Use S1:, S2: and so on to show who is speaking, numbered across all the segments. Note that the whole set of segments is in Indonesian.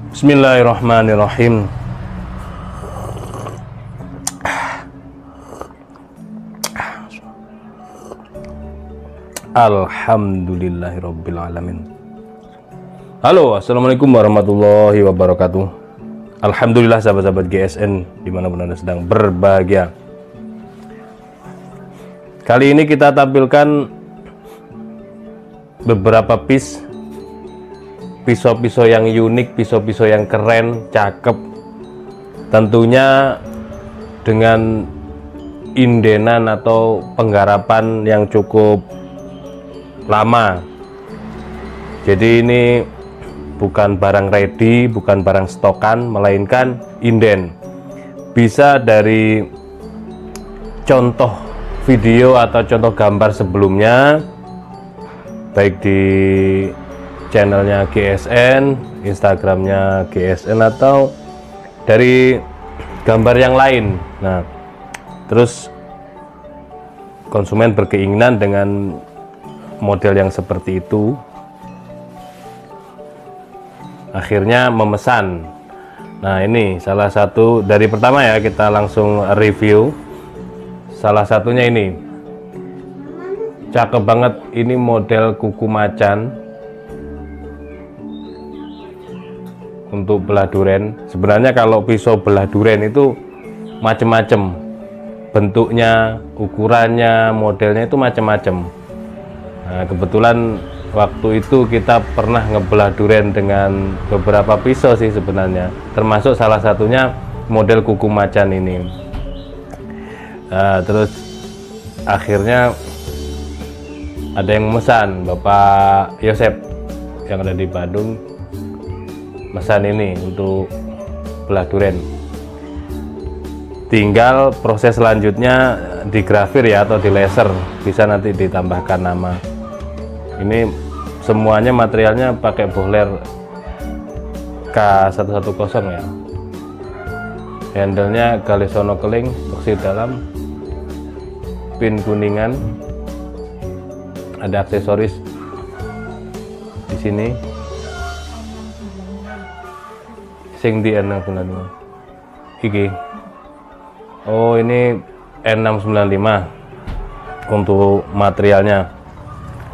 S1: Bismillahirrahmanirrahim. Alhamdulillahirabbil alamin. Halo, assalamualaikum warahmatullahi wabarakatuh. Alhamdulillah sahabat-sahabat GSN dimanapun Anda sedang berbahagia. Kali ini kita tampilkan beberapa pisau-pisau yang unik, pisau-pisau yang keren, cakep, tentunya dengan indenan atau penggarapan yang cukup lama. Jadi ini bukan barang ready, bukan barang stokan, melainkan inden. Bisa dari contoh video atau contoh gambar sebelumnya, baik di channelnya GSN, Instagramnya GSN, atau dari gambar yang lain. Nah, terus konsumen berkeinginan dengan model yang seperti itu, akhirnya memesan. Nah, ini salah satu dari pertama ya, kita langsung review. Salah satunya ini, cakep banget. Ini model kuku macan untuk belah duren. Sebenarnya kalau pisau belah duren itu macem-macem bentuknya, ukurannya, modelnya itu macem-macem. Nah, kebetulan waktu itu kita pernah ngebelah duren dengan beberapa pisau sih sebenarnya, termasuk salah satunya model kuku macan ini. Nah, terus akhirnya ada yang memesan, Bapak Yosep yang ada di Bandung mesan ini untuk belah duren. Tinggal proses selanjutnya digrafir ya, atau di laser, bisa nanti ditambahkan nama. Ini semuanya materialnya pakai bohler K110 ya. Handle-nya Galesono keling, boksi dalam, pin kuningan, ada aksesoris di sini. Sing di N695 iki. Oh, ini N695 untuk materialnya,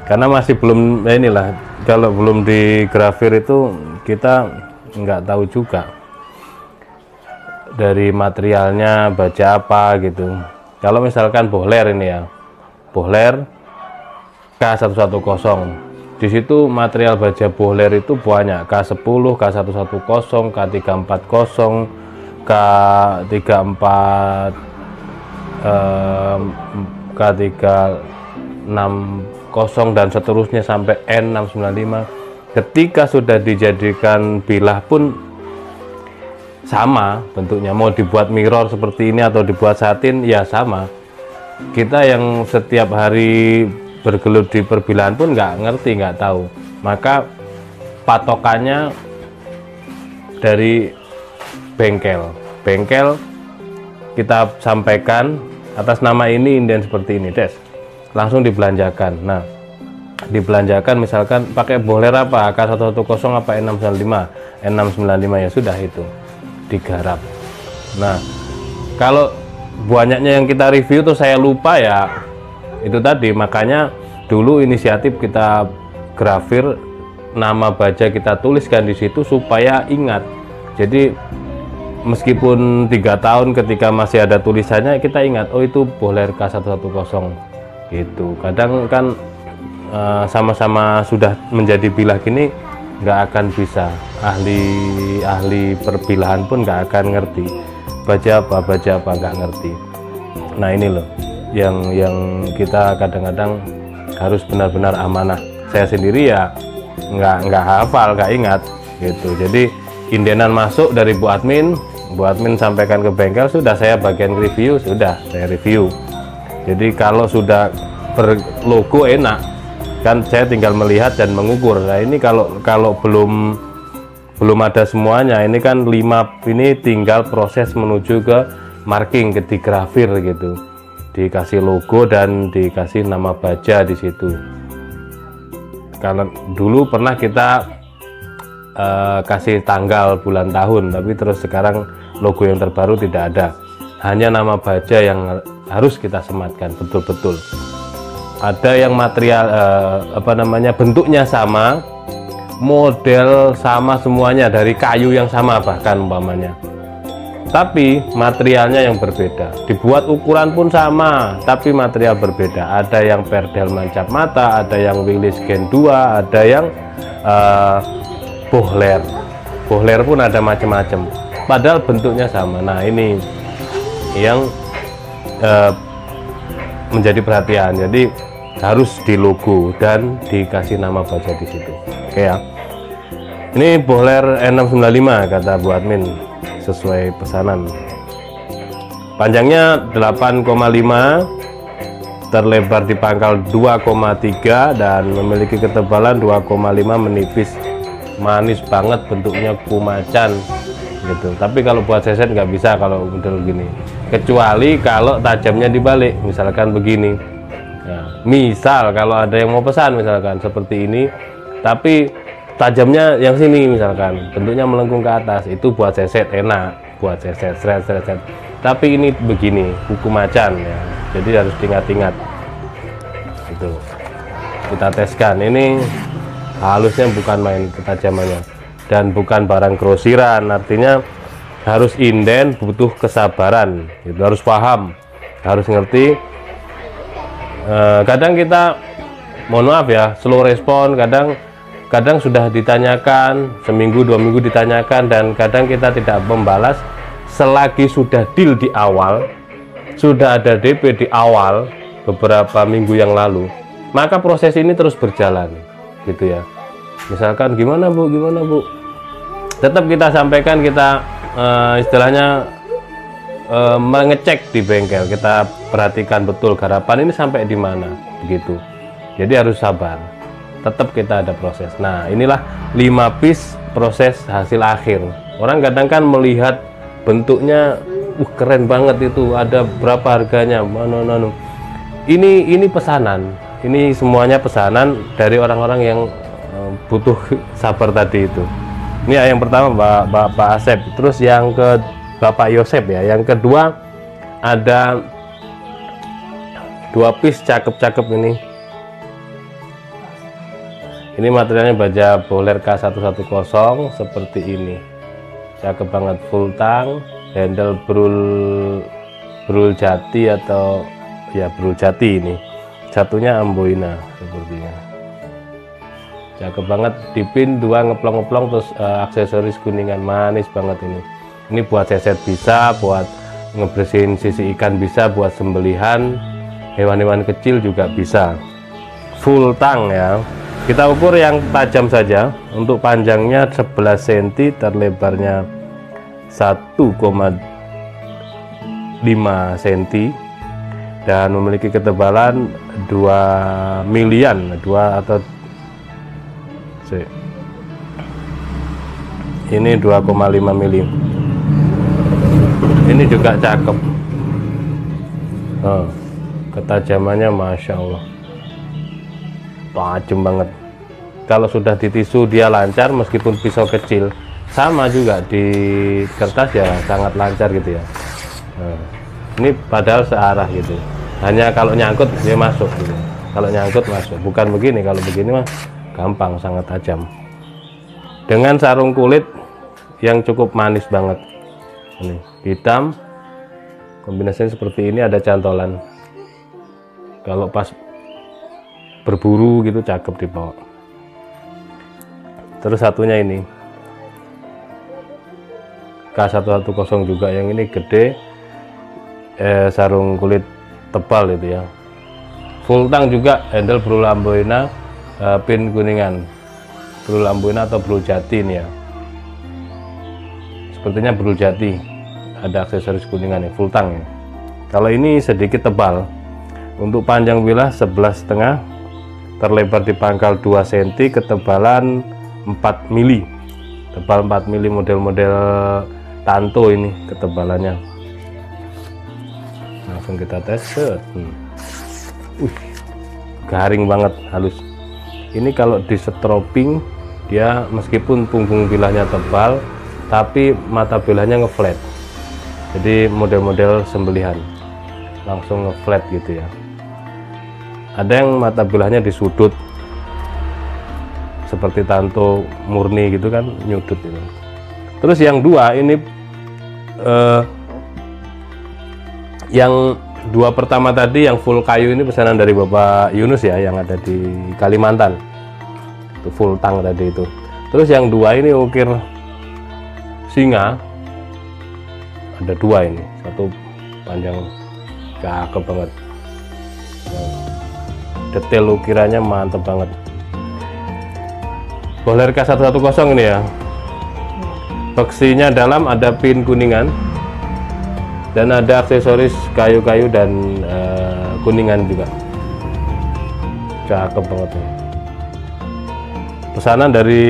S1: karena masih belum inilah, kalau belum digrafir itu kita nggak tahu juga dari materialnya baja apa gitu. Kalau misalkan bohler ini ya, bohler K110, di situ material baja bohler itu banyak, K10, K110, K340, K34, K360 dan seterusnya sampai N695. Ketika sudah dijadikan bilah pun sama bentuknya, mau dibuat mirror seperti ini atau dibuat satin ya sama. Kita yang setiap hari bergelut di perbilahan pun nggak ngerti, nggak tahu. Maka patokannya dari bengkel kita sampaikan atas nama ini, inden seperti ini, Des, langsung dibelanjakan. Nah, dibelanjakan misalkan pakai bohler apa, K110 apa N695 ya sudah, itu digarap. Nah, kalau banyaknya yang kita review tuh saya lupa ya, itu tadi, makanya dulu inisiatif kita grafir nama baja, kita tuliskan di situ supaya ingat. Jadi meskipun 3 tahun ketika masih ada tulisannya, kita ingat, oh itu bohler K110 gitu. Kadang kan sama-sama sudah menjadi bilah gini, nggak akan bisa, ahli perbilahan pun nggak akan ngerti baja apa nggak ngerti. Nah, ini loh yang kita kadang-kadang harus benar-benar amanah. Saya sendiri ya nggak hafal, nggak ingat gitu. Jadi indenan masuk dari Bu Admin sampaikan ke bengkel, sudah saya bagian review, sudah saya review. Jadi kalau sudah berlogo enak kan, saya tinggal melihat dan mengukur. Nah, ini kalau belum ada semuanya, ini kan 5, ini tinggal proses menuju ke marking, ke digrafir gitu, dikasih logo dan dikasih nama baja di situ. Kalau dulu pernah kita kasih tanggal bulan tahun, tapi terus sekarang logo yang terbaru tidak ada, hanya nama baja yang harus kita sematkan betul-betul. Ada yang material bentuknya sama, model sama semuanya, dari kayu yang sama bahkan umpamanya, tapi materialnya yang berbeda. Dibuat ukuran pun sama tapi material berbeda. Ada yang perdel mancap mata, ada yang Willys Gen 2, ada yang bohler pun ada macam-macam, padahal bentuknya sama. Nah, ini yang menjadi perhatian, jadi harus di logo dan dikasih nama baja di situ. Oke ya, ini bohler N695 kata Bu Admin sesuai pesanan. Panjangnya 8,5, terlebar di pangkal 2,3 dan memiliki ketebalan 2,5, menipis, manis banget, bentuknya kumacan gitu. Tapi kalau buat seset nggak bisa kalau model gini, kecuali kalau tajamnya dibalik, misalkan begini. Nah, misal kalau ada yang mau pesan misalkan seperti ini, tapi tajamnya yang sini misalkan, bentuknya melengkung ke atas, itu buat seset enak, buat seset seret. Tapi ini begini, buku macan ya, jadi harus diingat-ingat. Itu kita teskan, ini halusnya bukan main ketajamannya, dan bukan barang grosiran, artinya harus inden, butuh kesabaran, itu harus paham, harus ngerti. Kadang kita, mohon maaf ya, slow respon, kadang sudah ditanyakan, seminggu 2 minggu ditanyakan, dan kadang kita tidak membalas. Selagi sudah deal di awal, sudah ada DP di awal beberapa minggu yang lalu, maka proses ini terus berjalan gitu ya. Misalkan gimana Bu, tetap kita sampaikan, kita istilahnya mengecek di bengkel, kita perhatikan betul garapan ini sampai di mana begitu. Jadi harus sabar, tetap kita ada proses. Nah, inilah 5 piece proses hasil akhir. Orang kadang kan melihat bentuknya, keren banget itu, ada berapa harganya, ini pesanan, ini semuanya pesanan dari orang-orang yang butuh sabar tadi itu. Ini yang pertama Pak Asep, terus yang ke Bapak Yosep ya. Yang kedua ada 2 piece cakep-cakep ini. Ini materialnya baja bohler K110 seperti ini. Cakep banget, full tang, handle brul jati atau ya brul jati ini. Satunya amboina sepertinya. Cakep banget, dipin 2 ngeplong-ngeplong, terus aksesoris kuningan, manis banget ini. Ini buat seset bisa, buat ngebersihin sisi ikan bisa, buat sembelihan hewan-hewan kecil juga bisa. Full tang ya. Kita ukur yang tajam saja. Untuk panjangnya 11 cm, terlebarnya 1,5 cm, dan memiliki ketebalan 2 milian, 2 atau ini 2,5 mili. Ini juga cakep. Ketajamannya Masya Allah, tajam banget. Kalau sudah di tisu dia lancar, meskipun pisau kecil. Sama juga di kertas ya sangat lancar gitu ya. Ini padahal searah gitu, hanya kalau nyangkut dia masuk gitu. Kalau nyangkut masuk, bukan begini. Kalau begini mah gampang, sangat tajam. Dengan sarung kulit yang cukup manis banget. Ini hitam, kombinasinya seperti ini, ada cantolan. Kalau pas berburu gitu cakep dibawa. Terus satunya ini K110 juga, yang ini gede, sarung kulit tebal itu ya. Full tang juga, handle brul amboina, pin kuningan, brul amboina atau brul jati ini ya. Sepertinya brul jati, ada aksesoris kuningan ya, full tang ya. Kalau ini sedikit tebal. Untuk panjang bilah 11,5, terlebar di pangkal 2 cm, ketebalan 4 mili, tebal 4 mili, model-model Tanto ini ketebalannya. Langsung kita tes. Garing banget, halus. Ini kalau di strobing, dia meskipun punggung bilahnya tebal tapi mata bilahnya ngeflat. Jadi model-model sembelihan langsung ngeflat gitu ya. Ada yang mata bilahnya di sudut seperti Tanto murni gitu kan, nyudut gitu. Terus yang dua ini yang dua pertama tadi yang full kayu ini pesanan dari Bapak Yunus ya, yang ada di Kalimantan. Itu full tang tadi itu. Terus yang dua ini ukir singa, ada dua ini, satu panjang cakep banget, detail ukirannya mantep banget. Bohler K110 ini ya, beksinya dalam ada pin kuningan dan ada aksesoris kayu-kayu dan kuningan juga, cakep banget nih. Pesanan dari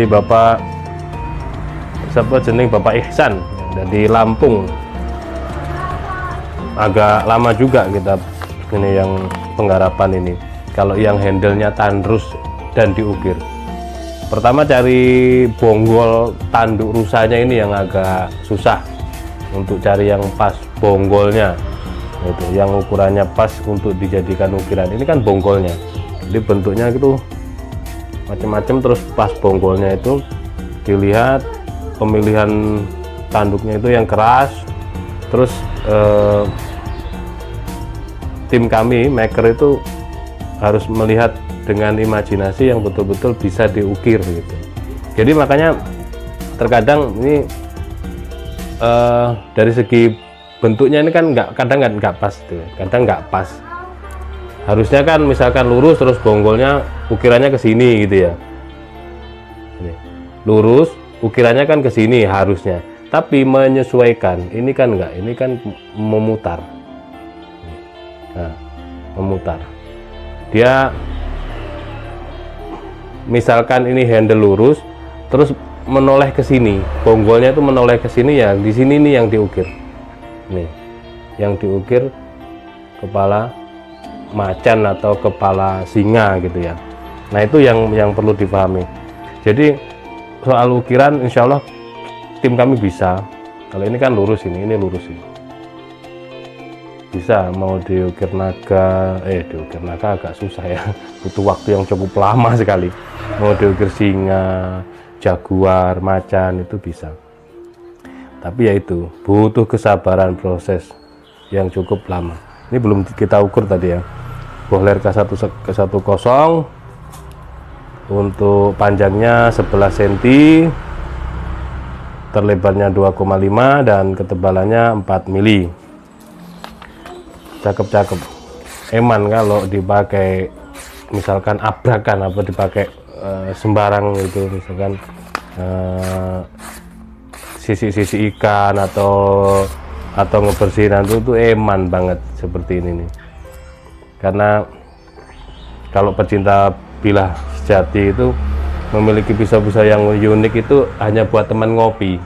S1: Bapak siapa jeneng, Bapak Ihsan dari Lampung. Agak lama juga kita ini yang penggarapan ini. Kalau yang handle-nya tandrus dan diukir, pertama cari bonggol tanduk rusanya ini yang agak susah untuk cari yang pas bonggolnya itu, yang ukurannya pas untuk dijadikan ukiran. Ini kan bonggolnya, jadi bentuknya itu macam-macam, terus pas bonggolnya itu dilihat pemilihan tanduknya itu yang keras. Terus tim kami maker itu harus melihat dengan imajinasi yang betul-betul bisa diukir gitu. Jadi makanya terkadang ini dari segi bentuknya ini kan kadang nggak pas tuh, kadang nggak pas. Harusnya kan misalkan lurus terus bonggolnya ukirannya ke sini gitu ya. Ini lurus ukirannya kan ke sini harusnya, tapi menyesuaikan ini kan enggak, ini kan memutar. Nah, memutar. Dia misalkan ini handle lurus terus menoleh ke sini, bonggolnya itu menoleh ke sini ya, di sini nih yang diukir. Nih, yang diukir kepala macan atau kepala singa gitu ya. Nah, itu yang perlu dipahami. Jadi soal ukiran insya Allah tim kami bisa. Kalau ini kan lurus, ini lurus ini. Bisa mau diukir naga, diukir naga agak susah ya. Butuh waktu yang cukup lama sekali. Mau diukir singa, jaguar, macan itu bisa. Tapi ya itu butuh kesabaran proses yang cukup lama. Ini belum kita ukur tadi ya. Bohler K110 untuk panjangnya 11 cm, terlebarnya 2,5 dan ketebalannya 4 mili. Cakep-cakep. Eman kalau dipakai misalkan abrakan apa dipakai sembarang itu, misalkan sisi-sisi ikan atau ngebersihin itu eman banget seperti ini nih. Karena kalau pecinta bilah sejati itu memiliki pisau-pisau yang unik itu hanya buat teman ngopi.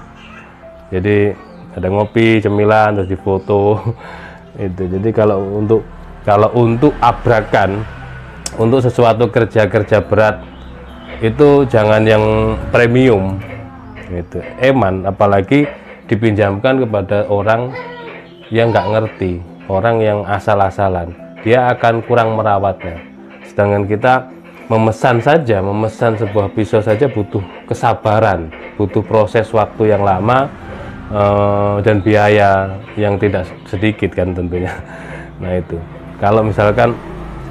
S1: Jadi ada ngopi, cemilan, terus difoto itu. Jadi kalau untuk abrakan, untuk sesuatu kerja berat itu jangan yang premium itu, eman, apalagi dipinjamkan kepada orang yang nggak ngerti, orang yang asal-asalan, dia akan kurang merawatnya. Sedangkan kita memesan sebuah pisau saja butuh kesabaran, butuh proses waktu yang lama dan biaya yang tidak sedikit kan tentunya. Nah itu, kalau misalkan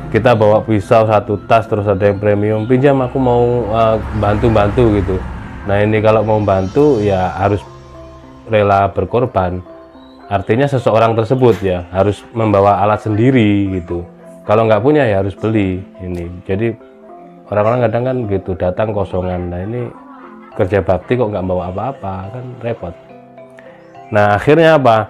S1: kita bawa pisau satu tas terus ada yang premium, pinjam aku mau bantu gitu. Nah ini kalau mau bantu ya harus rela berkorban. Artinya seseorang tersebut ya harus membawa alat sendiri gitu. Kalau nggak punya ya harus beli ini. Jadi orang-orang kadang kan gitu datang kosongan. Nah ini kerja bakti kok nggak bawa apa-apa, kan repot. Nah akhirnya apa?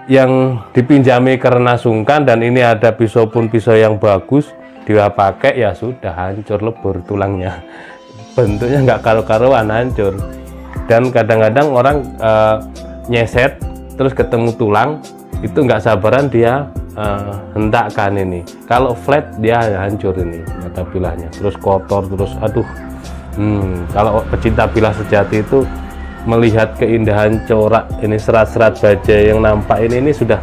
S1: Yang dipinjami karena sungkan dan ini ada pisau pun pisau yang bagus, dia pakai ya sudah hancur lebur tulangnya. Bentuknya nggak karu-karuan, hancur. Dan kadang-kadang orang nyeset terus ketemu tulang itu nggak sabaran dia hentakkan ini. Kalau flat dia hancur ini mata bilahnya, terus kotor, terus aduh Kalau pecinta bilah sejati itu melihat keindahan corak ini, serat-serat baja yang nampak ini sudah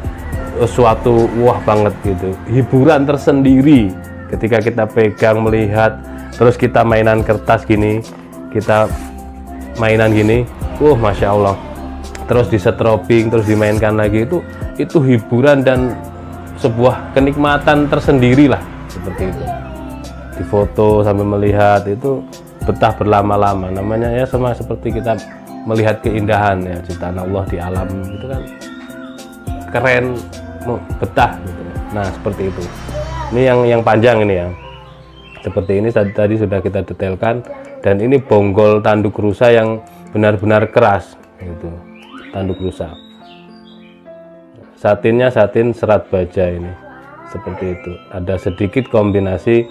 S1: suatu wah banget gitu, hiburan tersendiri ketika kita pegang melihat, terus kita mainan kertas gini, kita mainan gini, masya Allah, terus disetroping, terus dimainkan lagi, itu hiburan dan sebuah kenikmatan tersendiri lah, seperti itu. Difoto sambil melihat itu betah berlama-lama, namanya ya sama seperti kita melihat keindahan ya ciptaan Allah di alam, itu kan keren, betah gitu. Nah seperti itu. Ini yang panjang ini ya, seperti ini tadi sudah kita detailkan, dan ini bonggol tanduk rusa yang benar-benar keras gitu, tanduk rusa. Satinnya satin serat baja ini, seperti itu. Ada sedikit kombinasi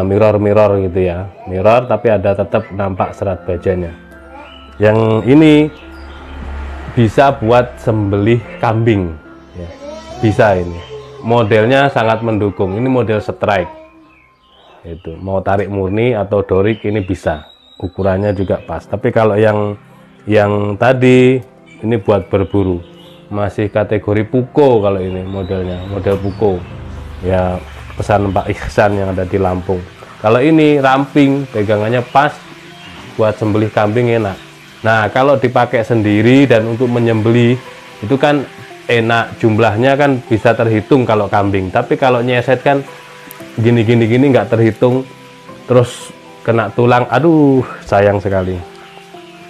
S1: mirror gitu ya, mirror tapi ada tetap nampak serat bajanya. Yang ini bisa buat sembelih kambing ya. Bisa ini, modelnya sangat mendukung. Ini model strike itu, mau tarik murni atau dorik ini bisa, ukurannya juga pas. Tapi kalau yang tadi ini buat berburu, masih kategori puko. Kalau ini modelnya model puko ya, pesan Pak Ihsan yang ada di Lampung. Kalau ini ramping, pegangannya pas, buat sembelih kambing enak. Nah kalau dipakai sendiri dan untuk menyembelih itu kan enak, jumlahnya kan bisa terhitung kalau kambing. Tapi kalau nyeset kan gini nggak terhitung, terus kena tulang, aduh sayang sekali.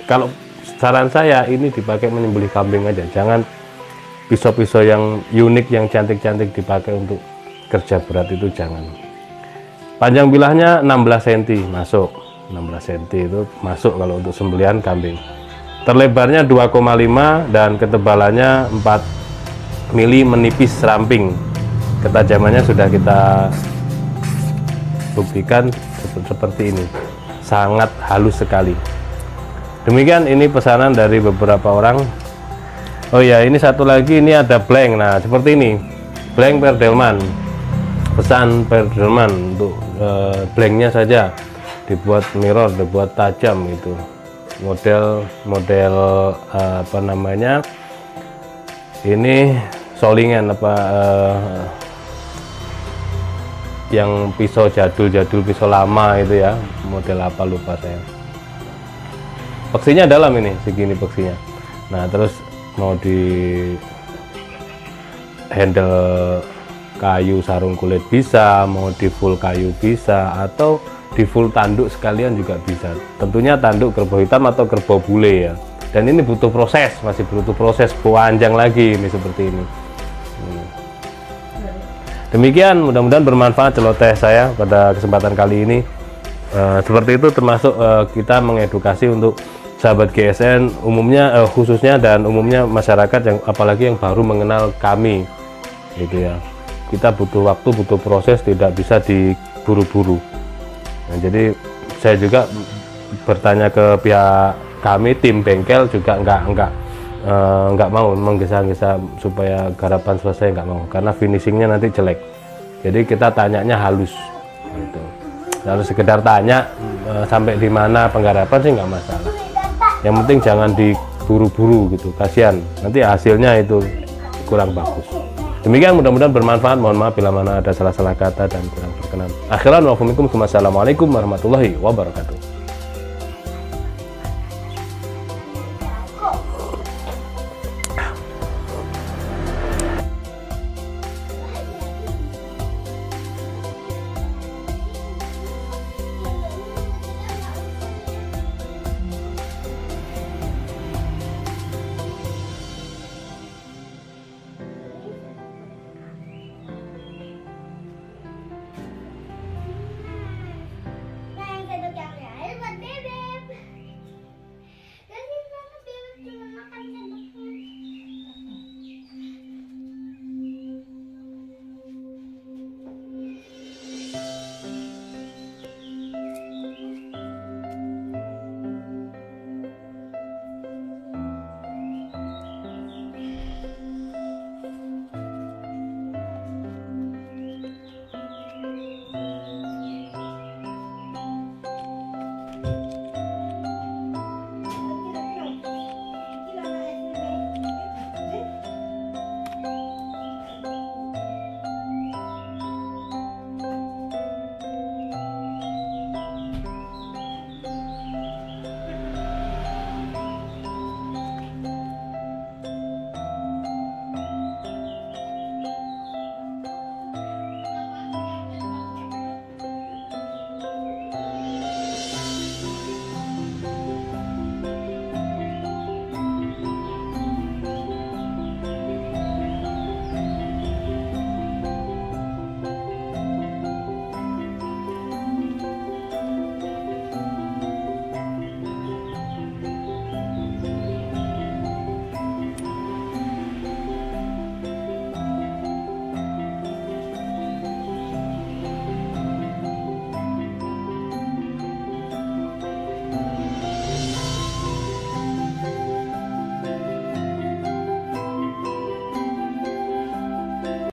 S1: Kalau saran saya ini dipakai menyembelih kambing aja, jangan pisau-pisau yang unik, yang cantik-cantik dipakai untuk kerja berat, itu jangan. Panjang bilahnya 16 cm masuk, 16 cm itu masuk kalau untuk sembelihan kambing. Terlebarnya 2,5 dan ketebalannya 4 mili, menipis ramping. Ketajamannya sudah kita buktikan seperti ini, sangat halus sekali. Demikian ini pesanan dari beberapa orang. Oh ya, ini satu lagi, ini ada blank. Nah seperti ini, blank Perdelman, pesan Perdelman untuk blanknya saja dibuat mirror, dibuat tajam itu, model apa namanya, ini solingan apa yang pisau jadul pisau lama itu ya, model apa lupa saya. Peksinya dalam ini segini peksinya. Nah terus mau di handle kayu sarung kulit bisa, mau di full kayu bisa, atau di full tanduk sekalian juga bisa. Tentunya tanduk kerbau hitam atau kerbau bule ya. Dan ini butuh proses, masih butuh proses panjang lagi ini seperti ini. Demikian, mudah-mudahan bermanfaat celoteh saya pada kesempatan kali ini. Seperti itu, termasuk kita mengedukasi untuk sahabat GSN umumnya, khususnya dan umumnya masyarakat yang apalagi yang baru mengenal kami gitu ya. Kita butuh waktu, butuh proses, tidak bisa diburu-buru. Nah, jadi saya juga bertanya ke pihak kami, tim bengkel juga nggak mau menggesa-gesa supaya garapan selesai, nggak mau, karena finishingnya nanti jelek. Jadi kita tanyanya halus gitu. Lalu sekedar tanya sampai di mana penggarapan sih nggak masalah. Yang penting jangan diburu-buru gitu, kasihan nanti hasilnya itu kurang bagus. Demikian, mudah-mudahan bermanfaat. Mohon maaf bila mana ada salah-salah kata dan kurang berkenan. Akhiran wa assalamualaikum warahmatullahi wabarakatuh.